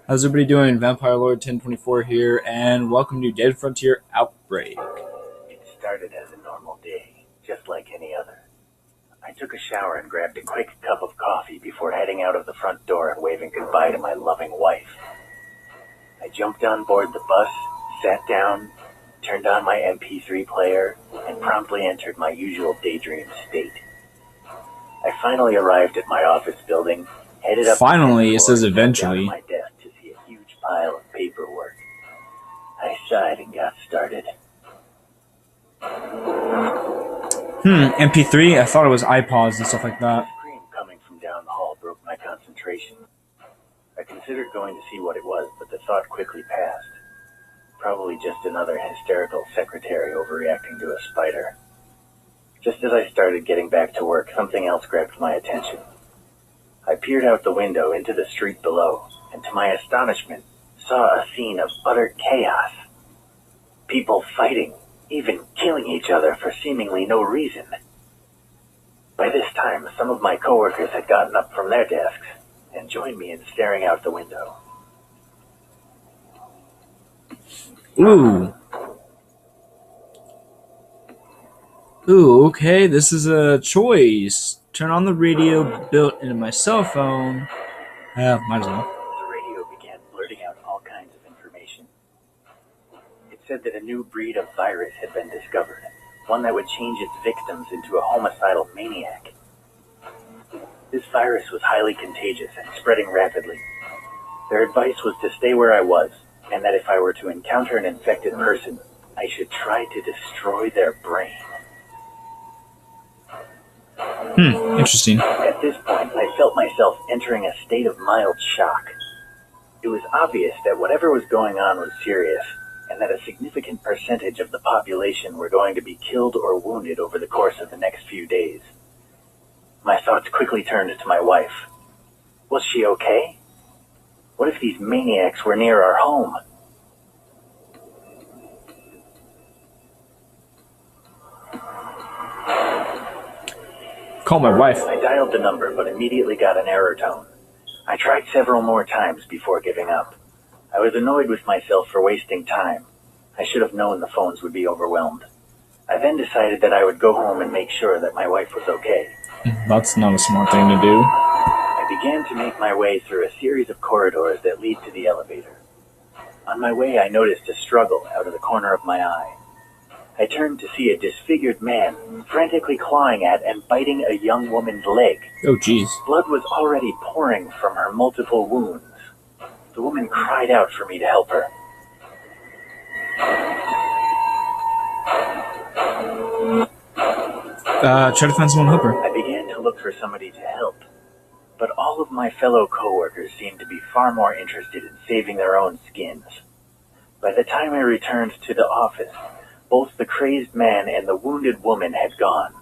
How's everybody doing? Vampire Lord 1024 here, and welcome to Dead Frontier Outbreak. It started as a normal day, just like any other. I took a shower and grabbed a quick cup of coffee before heading out of the front door and waving goodbye to my loving wife. I jumped on board the bus, sat down, turned on my MP3 player, and promptly entered my usual daydream state. I finally arrived at my office building, headed up Finally, the it says floor, and sat down eventually. at my desk to see a huge pile of paperwork. I sighed and got started. MP3? I thought it was iPods and stuff like that. A scream coming from down the hall broke my concentration. I considered going to see what it was, but the thought quickly passed. Probably just another hysterical secretary overreacting to a spider. Just as I started getting back to work, something else grabbed my attention. I peered out the window into the street below, and to my astonishment, saw a scene of utter chaos. People fighting, even killing each other for seemingly no reason. By this time, some of my coworkers had gotten up from their desks and joined me in staring out the window. Ooh, okay, this is a choice. Turn on the radio built into my cell phone. Might as well. The radio began blurting out all kinds of information. It said that a new breed of virus had been discovered, one that would change its victims into a homicidal maniac. This virus was highly contagious and spreading rapidly. Their advice was to stay where I was, and that if I were to encounter an infected person, I should try to destroy their brain. Interesting. At this point, I felt myself entering a state of mild shock. It was obvious that whatever was going on was serious, and that a significant percentage of the population were going to be killed or wounded over the course of the next few days. My thoughts quickly turned to my wife. Was she okay? What if these maniacs were near our home? Call my wife. I dialed the number, but immediately got an error tone. I tried several more times before giving up. I was annoyed with myself for wasting time. I should have known the phones would be overwhelmed. I then decided that I would go home and make sure that my wife was okay. That's not a smart thing to do. I began to make my way through a series of corridors that lead to the elevator. On my way, I noticed a struggle out of the corner of my eye. I turned to see a disfigured man frantically clawing at and biting a young woman's leg. Oh, jeez. Blood was already pouring from her multiple wounds. The woman cried out for me to help her. Try to find someone to help her. I began to look for somebody to help, but all of my fellow coworkers seemed to be far more interested in saving their own skins. By the time I returned to the office, both the crazed man and the wounded woman had gone.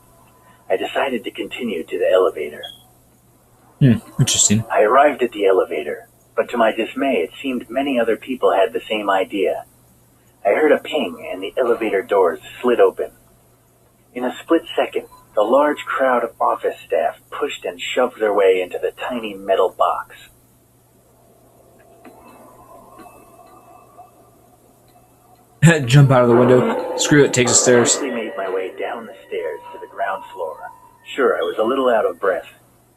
I decided to continue to the elevator. Interesting. I arrived at the elevator, but to my dismay, it seemed many other people had the same idea. I heard a ping and the elevator doors slid open. In a split second, the large crowd of office staff pushed and shoved their way into the tiny metal box. Jump out of the window. Screw it, takes the stairs. I quickly made my way down the stairs to the ground floor. Sure, I was a little out of breath,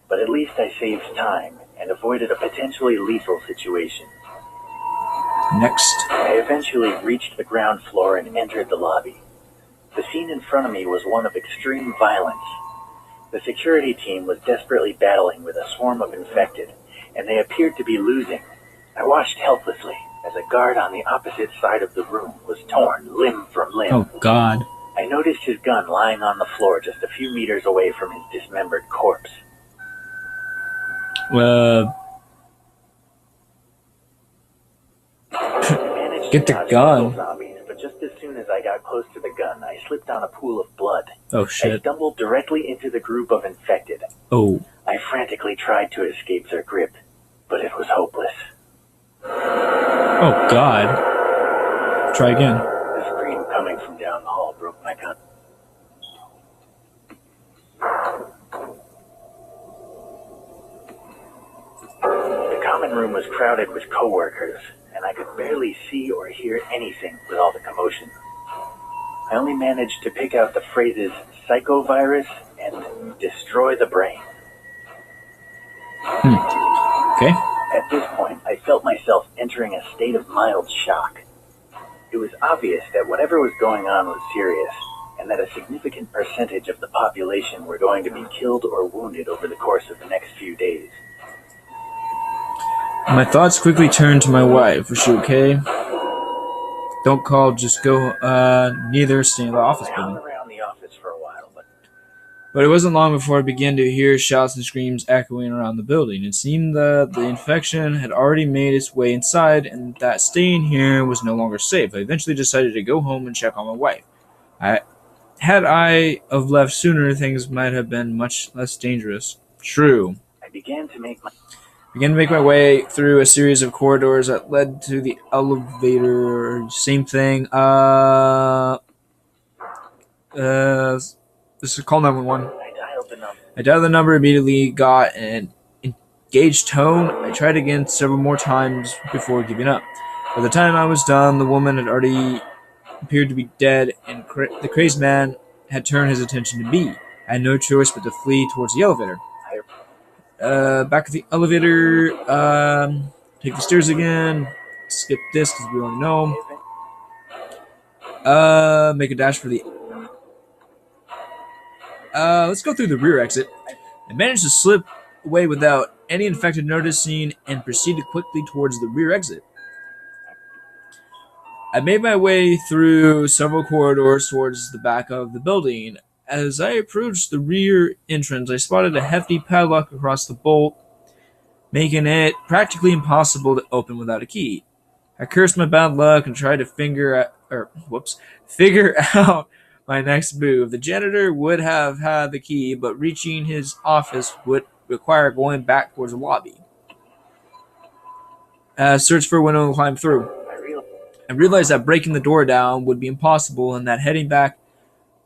but at least I saved time and avoided a potentially lethal situation. Next. I eventually reached the ground floor and entered the lobby. The scene in front of me was one of extreme violence. The security team was desperately battling with a swarm of infected, and they appeared to be losing. I watched helplessly as a guard on the opposite side of the room was torn limb from limb. Oh, God. I noticed his gun lying on the floor just a few meters away from his dismembered corpse. Get the gun. Zombies, but just as soon as I got close to the gun, I slipped on a pool of blood. Oh, I shit. stumbled directly into the group of infected. Oh. I frantically tried to escape their grip, but it was hopeless. Oh, God. Try again. The scream coming from down the hall broke my concentration. The common room was crowded with coworkers, and I could barely see or hear anything with all the commotion. I only managed to pick out the phrases psychovirus and destroy the brain. Okay. At this point, I felt myself entering a state of mild shock. It was obvious that whatever was going on was serious, and that a significant percentage of the population were going to be killed or wounded over the course of the next few days. My thoughts quickly turned to my wife. Was she okay? Don't call, just go. Neither stay in the office I hung building. around the office for a while, But it wasn't long before I began to hear shouts and screams echoing around the building. It seemed that the infection had already made its way inside and that staying here was no longer safe. I eventually decided to go home and check on my wife. Had I have left sooner, things might have been much less dangerous. True. I began to make my way through a series of corridors that led to the elevator. Same thing. This is call 911. I dialed the number, immediately got an engaged tone. I tried again several more times before giving up. By the time I was done, the woman had already appeared to be dead, and the crazed man had turned his attention to me. I had no choice but to flee towards the elevator. Back at the elevator, take the stairs again, skip this because we already know. Make a dash for the... let's go through the rear exit. I managed to slip away without any infected noticing and proceeded quickly towards the rear exit. I made my way through several corridors towards the back of the building. As I approached the rear entrance, I spotted a hefty padlock across the bolt, making it practically impossible to open without a key. I cursed my bad luck and tried to figure out my next move. The janitor would have had the key, but reaching his office would require going back towards the lobby. Search for a window and climb through. I realized that breaking the door down would be impossible and that heading back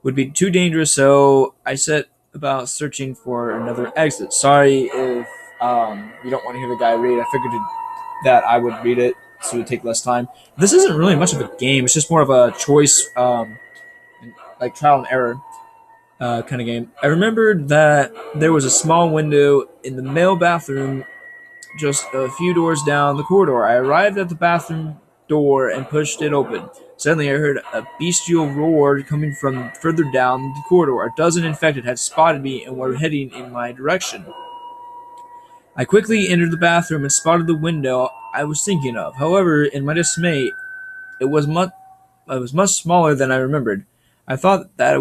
would be too dangerous, so I set about searching for another exit. Sorry if you don't want to hear the guy read. I figured that I would read it, so it would take less time. This isn't really much of a game. It's just more of a choice, like trial and error kind of game. I remembered that there was a small window in the male bathroom just a few doors down the corridor. I arrived at the bathroom door and pushed it open. Suddenly I heard a bestial roar coming from further down the corridor. A dozen infected had spotted me and were heading in my direction. I quickly entered the bathroom and spotted the window I was thinking of. However, in my dismay, it was much smaller than I remembered. I thought that I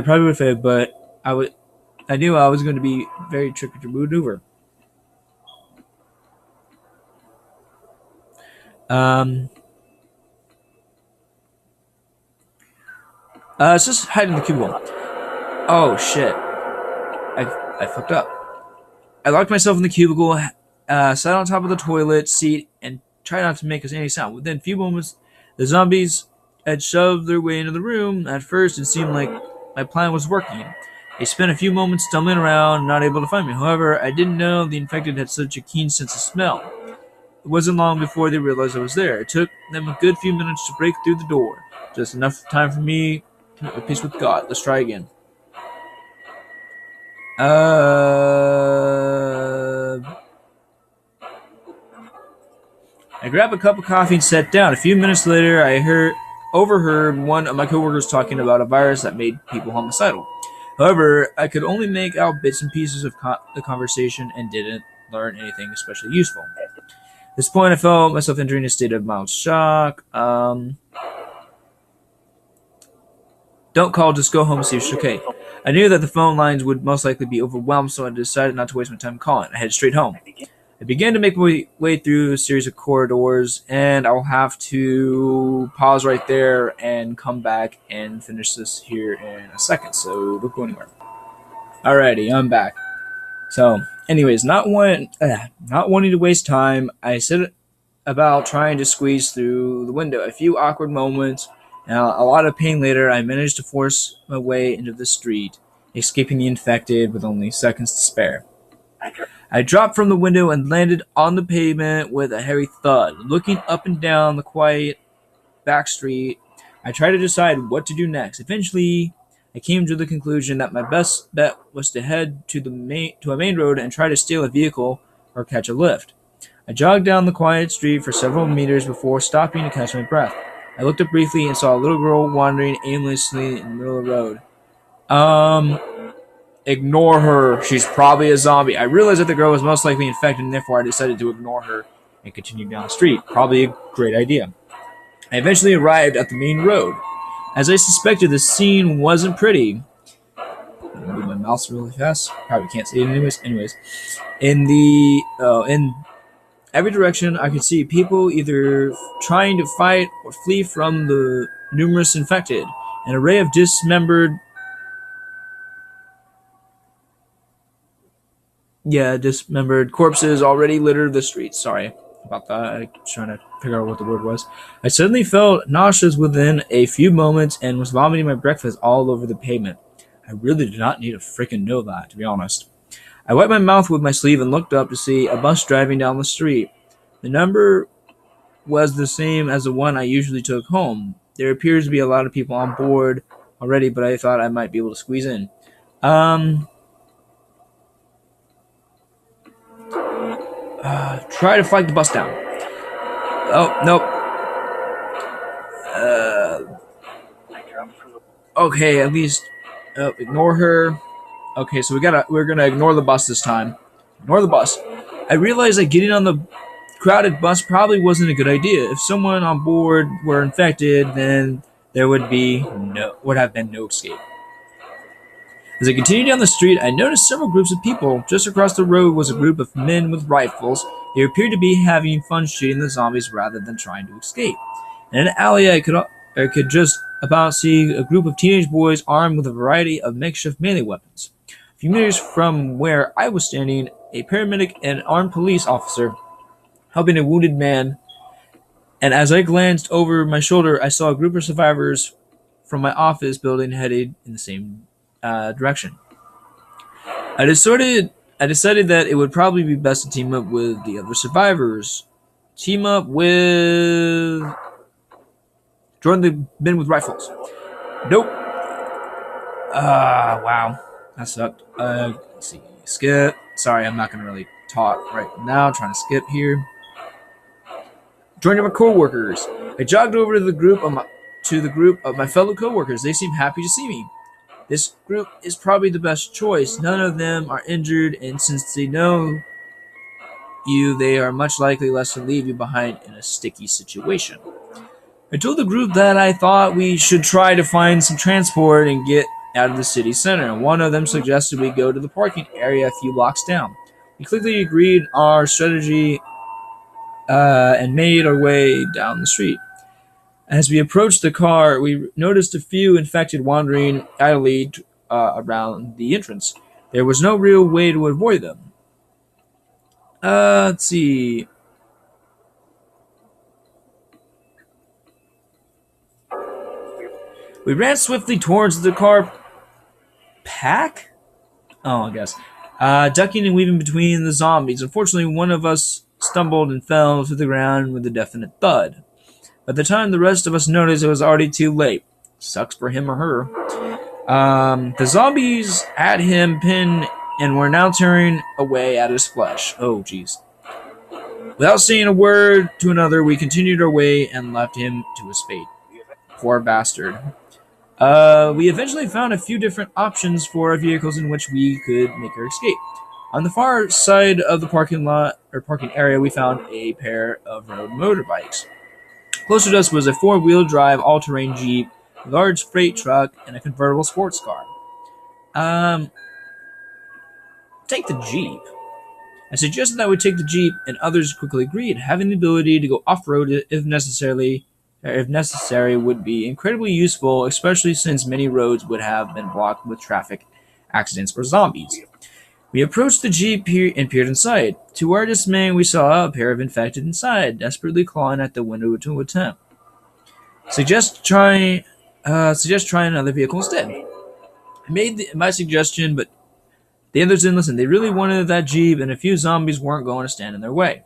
probably would fail, but I knew I was going to be very tricky to maneuver. It's just hiding in the cubicle. Oh shit! I fucked up. I locked myself in the cubicle, sat on top of the toilet seat, and tried not to make any sound. Within a few moments, the zombies had shoved their way into the room. At first, it seemed like my plan was working. They spent a few moments stumbling around, not able to find me. However, I didn't know the infected had such a keen sense of smell. It wasn't long before they realized I was there. It took them a good few minutes to break through the door. Just enough time for me to make my peace with God. Let's try again. I grabbed a cup of coffee and sat down. A few minutes later, I overheard one of my coworkers talking about a virus that made people homicidal. However, I could only make out bits and pieces of the conversation and didn't learn anything especially useful. At this point, I felt myself entering a state of mild shock. Don't call, just go home and see if she's okay. I knew that the phone lines would most likely be overwhelmed, so I decided not to waste my time calling. I headed straight home. I began to make my way through a series of corridors, and I'll have to pause right there and come back and finish this here in a second, so don't go anywhere. Alrighty, I'm back. So, anyways, not wanting to waste time, I set about trying to squeeze through the window. A few awkward moments, and a lot of pain later, I managed to force my way into the street, escaping the infected with only seconds to spare. I dropped from the window and landed on the pavement with a heavy thud. Looking up and down the quiet back street, I tried to decide what to do next. Eventually, I came to the conclusion that my best bet was to head to a main road and try to steal a vehicle or catch a lift. I jogged down the quiet street for several meters before stopping to catch my breath. I looked up briefly and saw a little girl wandering aimlessly in the middle of the road. Ignore her. She's probably a zombie. I realized that the girl was most likely infected, and therefore I decided to ignore her and continue down the street. Probably a great idea. I eventually arrived at the main road. As I suspected, the scene wasn't pretty. I'm gonna move my mouse really fast. Probably can't see it anyways. In every direction, I could see people either trying to fight or flee from the numerous infected. An array of dismembered corpses already littered the streets. Sorry about that. I was trying to figure out what the word was. I suddenly felt nauseous within a few moments and was vomiting my breakfast all over the pavement. I really did not need to freaking know that, to be honest. I wiped my mouth with my sleeve and looked up to see a bus driving down the street. The number was the same as the one I usually took home. There appears to be a lot of people on board already, but I thought I might be able to squeeze in. Try to flag the bus down. Oh, nope. Okay, at least ignore her. Okay, so we're gonna ignore the bus this time. Ignore the bus. I realized that getting on the crowded bus probably wasn't a good idea. If someone on board were infected, then there would have been no escape. As I continued down the street, I noticed several groups of people. Just across the road was a group of men with rifles. They appeared to be having fun shooting the zombies rather than trying to escape. In an alley, I could just about see a group of teenage boys armed with a variety of makeshift melee weapons. A few meters from where I was standing, a paramedic and an armed police officer helping a wounded man, and as I glanced over my shoulder, I saw a group of survivors from my office building headed in the same direction. I decided that it would probably be best to team up with the other survivors. Join the men with rifles. Nope. Wow. That sucked. Let's see. Skip. Sorry, I'm not going to really talk right now. I'm trying to skip here. Joining my co-workers. I jogged over to the group of my fellow co-workers. They seemed happy to see me. This group is probably the best choice. None of them are injured, and since they know you, they are much likely less to leave you behind in a sticky situation. I told the group that I thought we should try to find some transport and get out of the city center. One of them suggested we go to the parking area a few blocks down. We quickly agreed our strategy and made our way down the street. As we approached the car, we noticed a few infected wandering idly around the entrance. There was no real way to avoid them. Let's see. We ran swiftly towards the car pack? Oh, I guess. Ducking and weaving between the zombies. Unfortunately, one of us stumbled and fell to the ground with a definite thud. By the time the rest of us noticed, it was already too late. Sucks for him or her. The zombies had him pinned and were now tearing away at his flesh. Oh, jeez. Without saying a word to another, we continued our way and left him to his fate. Poor bastard. We eventually found a few different options for vehicles in which we could make our escape. On the far side of the parking area, we found a pair of road motorbikes. Closer to us was a four-wheel drive all-terrain Jeep, a large freight truck, and a convertible sports car. Take the Jeep. I suggested that we take the Jeep, and others quickly agreed. Having the ability to go off-road if necessary would be incredibly useful, especially since many roads would have been blocked with traffic accidents or zombies. We approached the Jeep and peered inside. To our dismay, we saw a pair of infected inside, desperately clawing at the window to attempt. Suggest trying another vehicle instead. I made my suggestion, but The others didn't listen. They really wanted that Jeep, and a few zombies weren't going to stand in their way.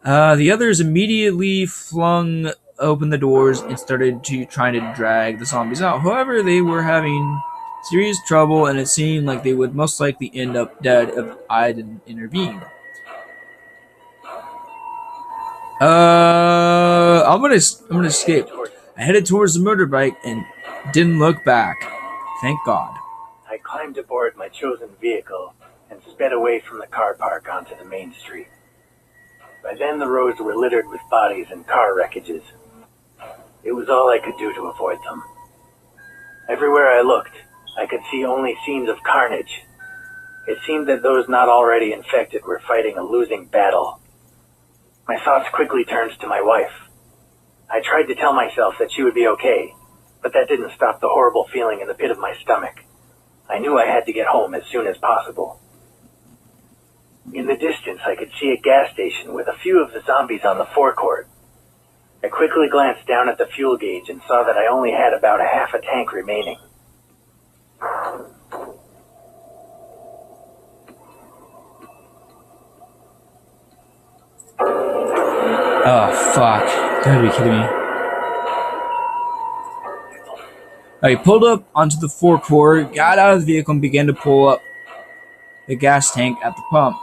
The others immediately flung open the doors and started trying to drag the zombies out. However, they were having serious trouble, and it seemed like they would most likely end up dead if I didn't intervene. I'm gonna escape. I headed towards the motorbike and didn't look back. Thank God. I climbed aboard my chosen vehicle and sped away from the car park onto the main street. By then the roads were littered with bodies and car wreckages. It was all I could do to avoid them. Everywhere I looked, I could see only scenes of carnage. It seemed that those not already infected were fighting a losing battle. My thoughts quickly turned to my wife. I tried to tell myself that she would be okay, but that didn't stop the horrible feeling in the pit of my stomach. I knew I had to get home as soon as possible. In the distance, I could see a gas station with a few of the zombies on the forecourt. I quickly glanced down at the fuel gauge and saw that I only had about a half a tank remaining. Oh, fuck. You gotta be kidding me. I pulled up onto the forecourt, got out of the vehicle, and began to pull up the gas tank at the pump.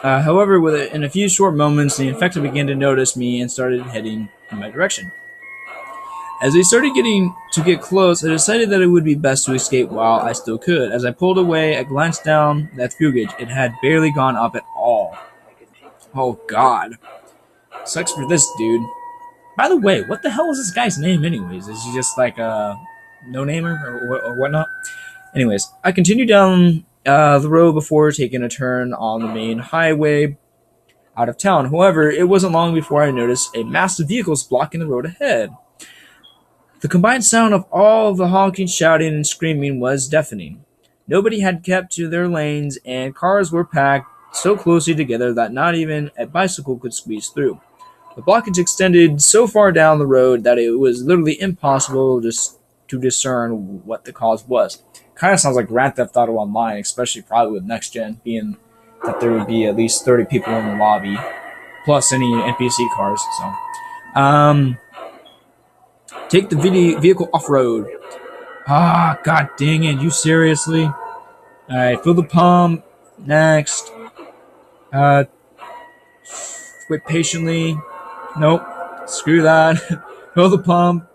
However, in a few short moments, the infected began to notice me and started heading in my direction. As they started to get close, I decided that it would be best to escape while I still could. As I pulled away, I glanced down at the fuel gauge. It had barely gone up at all. Oh, God. Sucks for this dude. By the way, what the hell is this guy's name anyways? Is he just like a no-namer or whatnot? Anyways, I continued down the road before taking a turn on the main highway out of town. However, it wasn't long before I noticed a mass of vehicles blocking the road ahead. The combined sound of all the honking, shouting, and screaming was deafening. Nobody had kept to their lanes, and cars were packed so closely together that not even a bicycle could squeeze through. The blockage extended so far down the road that it was literally impossible just to discern what the cause was. Kind of sounds like Grand Theft Auto Online, especially probably with Next Gen, being that there would be at least 30 people in the lobby, plus any NPC cars. So, take the vehicle off-road. Ah, god dang it, you seriously? Alright, fill the pump. Next. Wait patiently. Nope. Screw that. Fill the pump.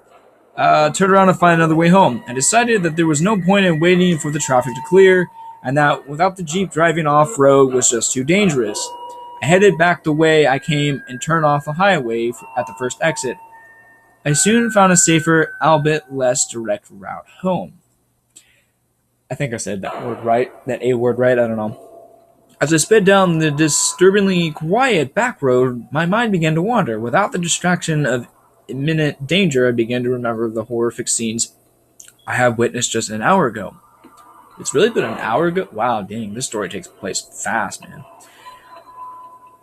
Turn around and find another way home. I decided that there was no point in waiting for the traffic to clear, and that without the Jeep driving off-road was just too dangerous. I headed back the way I came and turned off the highway at the first exit. I soon found a safer, albeit less direct route home. I think I said that word right. That A word right, I don't know. As I sped down the disturbingly quiet back road, my mind began to wander. Without the distraction of imminent danger, I began to remember the horrific scenes I have witnessed just an hour ago. It's really been an hour ago? Wow, dang, this story takes place fast, man.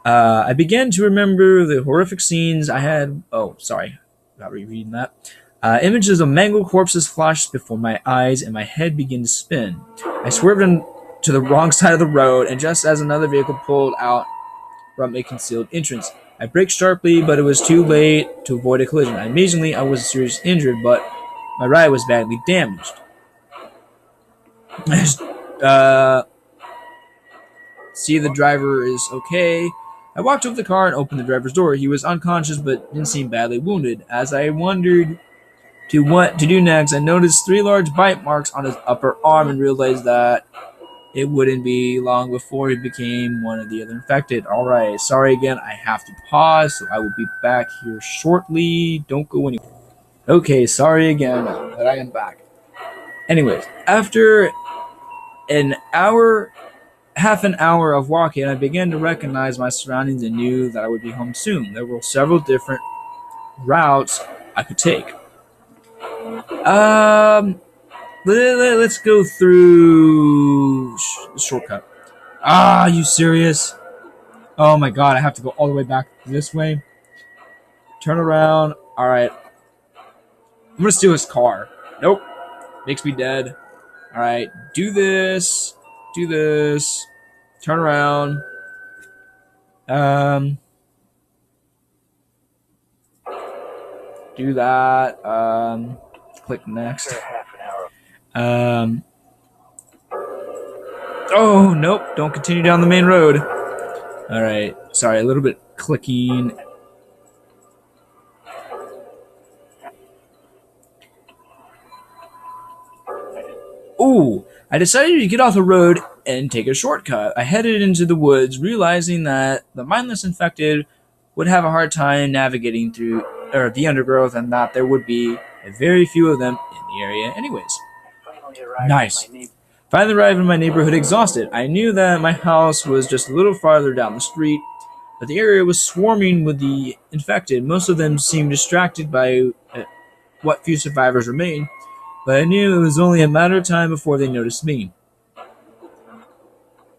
I began to remember the horrific scenes I had... Oh, sorry. Not rereading that. Images of mangled corpses flashed before my eyes, and my head began to spin. I swerved to the wrong side of the road, and just as another vehicle pulled out from a concealed entrance, I braked sharply, but it was too late to avoid a collision. Amazingly, I wasn't seriously injured, but my ride was badly damaged. See, the driver is okay. I walked over to the car and opened the driver's door. He was unconscious, but didn't seem badly wounded. As I wondered what to do next, I noticed 3 large bite marks on his upper arm and realized that it wouldn't be long before he became one of the other infected. Alright, sorry again, I have to pause, so I will be back here shortly. Don't go anywhere. Okay, sorry again, but I am back. Anyways, after half an hour of walking, I began to recognize my surroundings and knew that I would be home soon. There were several different routes I could take. Let's go through the shortcut. Ah, you serious? Oh my god, I have to go all the way back this way. Turn around. Alright. I'm gonna steal his car. Nope. Makes me dead. Alright, do this. do this, turn around, do that, click next. After half an hour. Oh, nope, don't continue down the main road. Alright, sorry, a little bit clicking. Ooh, I decided to get off the road and take a shortcut. I headed into the woods, realizing that the mindless infected would have a hard time navigating through the undergrowth, and that there would be a very few of them in the area anyways. Nice. Finally arrived in my neighborhood exhausted. I knew that my house was just a little farther down the street, but the area was swarming with the infected. Most of them seemed distracted by what few survivors remained, but I knew it was only a matter of time before they noticed me.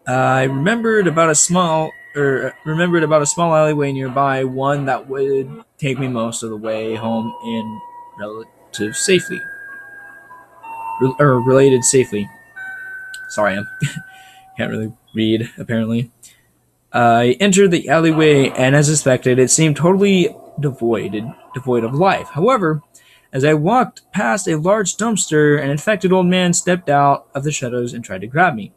I remembered about a small alleyway nearby, one that would take me most of the way home in relative safety. Related safely. Sorry, I can't really read, apparently. I entered the alleyway, and as expected, it seemed totally devoid of life. However, as I walked past a large dumpster, an infected old man stepped out of the shadows and tried to grab me.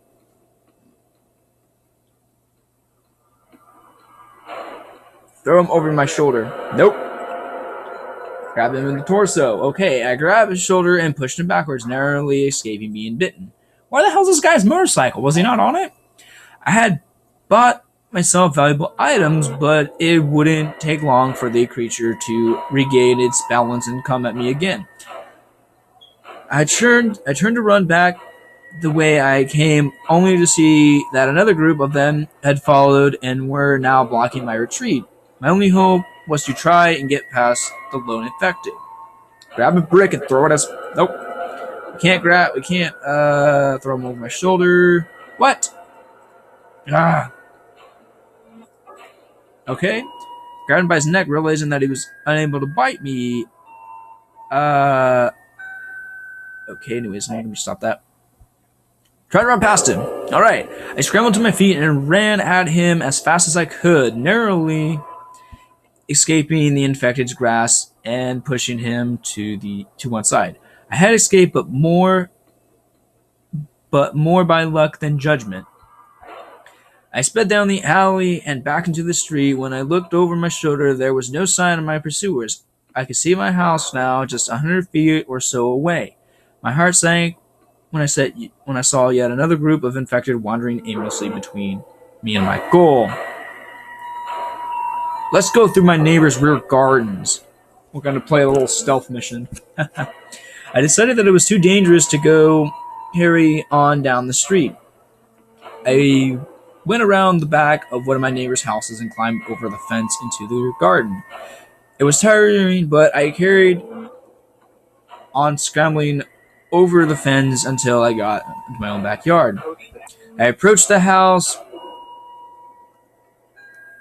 Throw him over my shoulder. Nope. Grab him in the torso. Okay, I grabbed his shoulder and pushed him backwards, narrowly escaping being bitten. Where the hell's this guy's motorcycle? Was he not on it? I had bought myself valuable items, but it wouldn't take long for the creature to regain its balance and come at me again. I turned to run back the way I came, only to see that another group of them had followed and were now blocking my retreat. My only hope was to try and get past the lone infected. Grab a brick and throw it as... Nope. We can't throw him over my shoulder. What? Ah. Okay. Grabbed him by his neck, realizing that he was unable to bite me. Okay, anyways, I'm gonna stop that. Try to run past him. Alright. I scrambled to my feet and ran at him as fast as I could, narrowly escaping the infected's grasp and pushing him to one side. I had escaped, but more by luck than judgment. I sped down the alley and back into the street. When I looked over my shoulder, there was no sign of my pursuers. I could see my house now, just 100 feet or so away. My heart sank when I saw yet another group of infected wandering aimlessly between me and my goal. Let's go through my neighbor's rear gardens. We're going to play a little stealth mission. I decided that it was too dangerous to go carry on down the street. I went around the back of one of my neighbor's houses and climbed over the fence into the garden. It was tiring, but I carried on scrambling over the fence until I got to my own backyard. I approached the house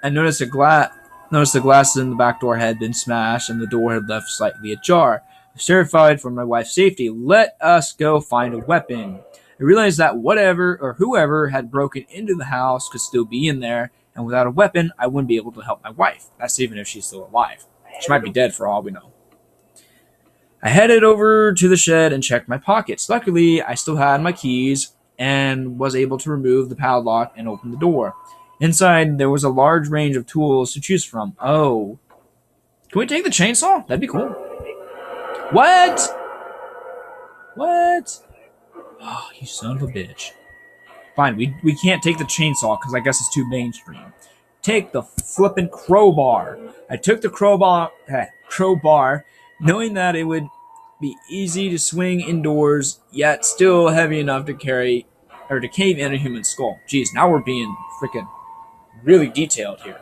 and noticed the glass in the back door had been smashed and the door had left slightly ajar. I was terrified for my wife's safety. Let us go find a weapon. I realized that whoever had broken into the house could still be in there, and without a weapon, I wouldn't be able to help my wife. That's even if she's still alive. She might be dead for all we know. I headed over to the shed and checked my pockets. Luckily, I still had my keys and was able to remove the padlock and open the door. Inside, there was a large range of tools to choose from. Oh. Can we take the chainsaw? That'd be cool. What? What? Oh, you son of a bitch. Fine, we can't take the chainsaw because I guess it's too mainstream. Take the flippin' crowbar. I took the crowbar, knowing that it would be easy to swing indoors, yet still heavy enough to cave in a human skull. Jeez, now we're being freaking really detailed here.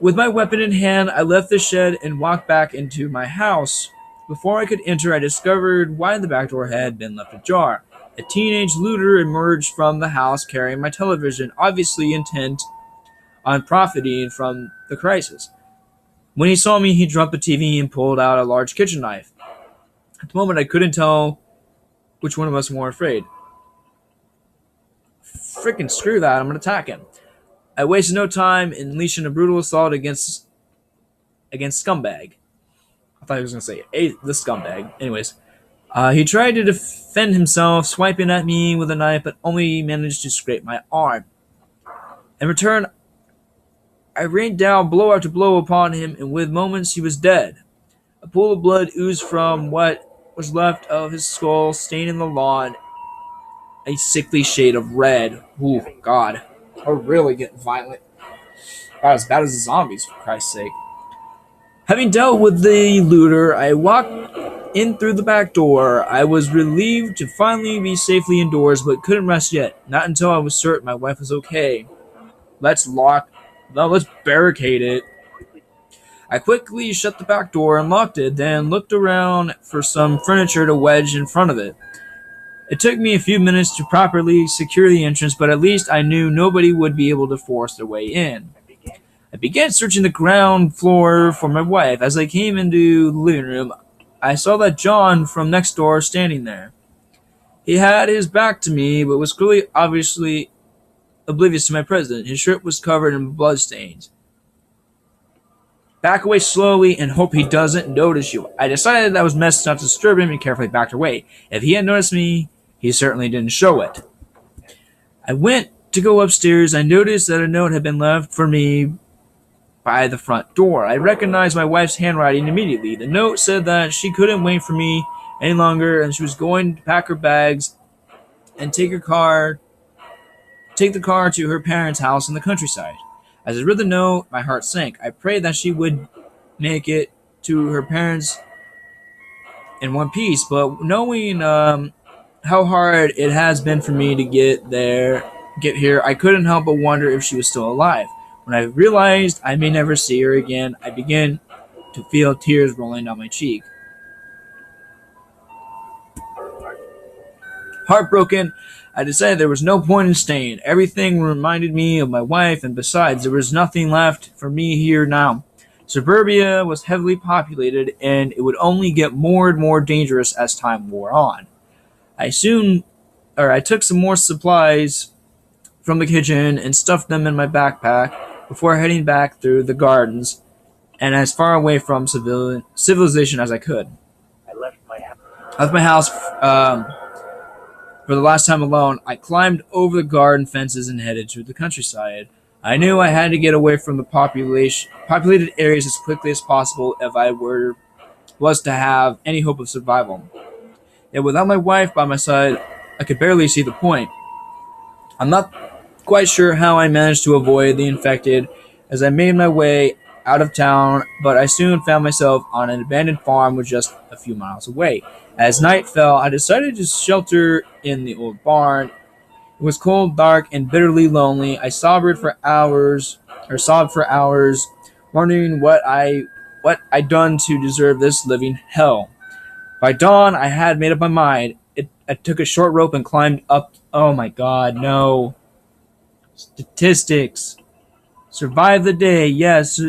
With my weapon in hand, I left the shed and walked back into my house. Before I could enter, I discovered why the back door had been left ajar. A teenage looter emerged from the house carrying my television, obviously intent on profiting from the crisis. When he saw me, he dropped the TV and pulled out a large kitchen knife. At the moment, I couldn't tell which one of us were more afraid. freaking screw that, I'm gonna attack him. I wasted no time in unleashing a brutal assault against Scumbag. I thought he was gonna say the scumbag. Anyways, he tried to defend himself, swiping at me with a knife, but only managed to scrape my arm. In return, I rained down blow after blow upon him, and within moments he was dead. A pool of blood oozed from what was left of his skull, staining the lawn a sickly shade of red. Ooh, God. We're really getting violent. About as bad as the zombies, for Christ's sake. Having dealt with the looter, I walked in through the back door. I was relieved to finally be safely indoors, but couldn't rest yet. Not until I was certain my wife was okay. Let's barricade it. I quickly shut the back door and locked it, then looked around for some furniture to wedge in front of it. It took me a few minutes to properly secure the entrance, but at least I knew nobody would be able to force their way in. I began searching the ground floor for my wife. As I came into the living room, I saw that John from next door standing there. He had his back to me, but was clearly obviously oblivious to my presence. His shirt was covered in bloodstains. Back away slowly and hope he doesn't notice you. I decided that was best not to disturb him and carefully backed away. If he had noticed me, he certainly didn't show it. I went to go upstairs. I noticed that a note had been left for me by the front door. I recognized my wife's handwriting immediately. The note said that she couldn't wait for me any longer and she was going to pack her bags and take the car to her parents' house in the countryside. As I read the note, my heart sank. I prayed that she would make it to her parents in one piece, but knowing how hard it has been for me to get here, I couldn't help but wonder if she was still alive. When I realized I may never see her again, I began to feel tears rolling down my cheek. Heartbroken, I decided there was no point in staying. Everything reminded me of my wife, and besides, there was nothing left for me here now. Suburbia was heavily populated, and it would only get more and more dangerous as time wore on. I took some more supplies from the kitchen and stuffed them in my backpack before heading back through the gardens and as far away from civilization as I could. I left my house for the last time alone. I climbed over the garden fences and headed to the countryside. I knew I had to get away from the populated areas as quickly as possible if I was to have any hope of survival. Yet without my wife by my side, I could barely see the point. I'm not quite sure how I managed to avoid the infected as I made my way out of town, but I soon found myself on an abandoned farm which just a few miles away. As night fell, I decided to shelter in the old barn. It was cold, dark, and bitterly lonely. I sobbed for hours, wondering what I'd done to deserve this living hell. By dawn, I had made up my mind. I took a short rope and climbed up. Oh my God, no. Statistics. Survive the day, yes.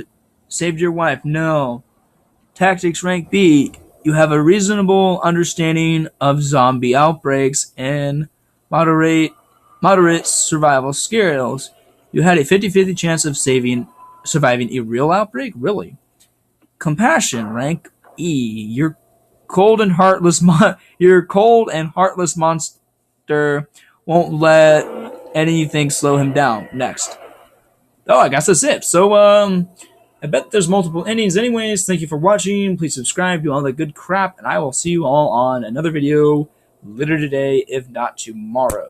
Saved your wife, no. Tactics rank B. You have a reasonable understanding of zombie outbreaks and moderate survival skills. You had a 50-50 chance of surviving a real outbreak? Really? Compassion, rank E. Your cold and heartless monster won't let anything slow him down. Next. Oh, I guess that's it. So, I bet there's multiple endings. Anyways, thank you for watching. Please subscribe, do all that good crap, and I will see you all on another video later today, if not tomorrow.